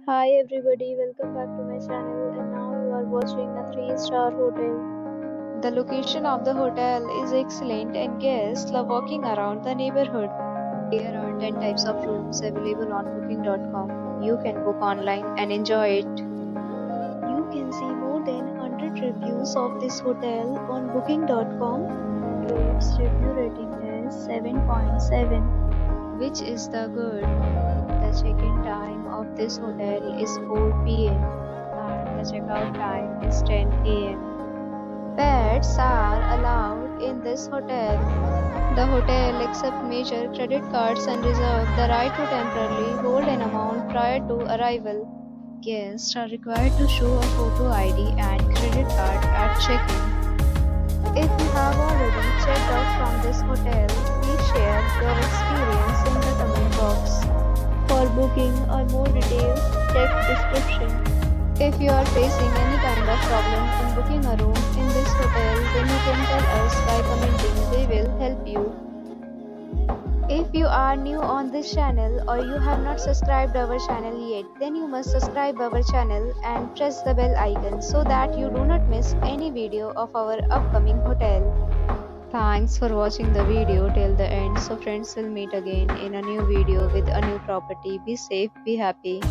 Hi everybody, welcome back to my channel and now you are watching a 3-star hotel. The location of the hotel is excellent and guests love walking around the neighborhood. There are 10 types of rooms available on booking.com. You can book online and enjoy it. You can see more than 100 reviews of this hotel on booking.com. Its review rating is 7.7, which is the good. The check-in time of this hotel is 4 p.m. and the checkout time is 10 a.m. Pets are allowed in this hotel. The hotel accepts major credit cards and reserves the right to temporarily hold an amount prior to arrival. Guests are required to show a photo ID and credit card at check-in. If you have already checked out from this hotel, please share your experience in the comment box. For booking or more details, check description. If you are facing any kind of problem in booking a room in this hotel, then you can tell us by commenting. We will help you. If you are new on this channel or you have not subscribed our channel yet, then you must subscribe our channel and press the bell icon so that you do not miss any video of our upcoming hotel. Thanks for watching the video till the end. So friends, will meet again in a new video with a new property. Be safe, be happy.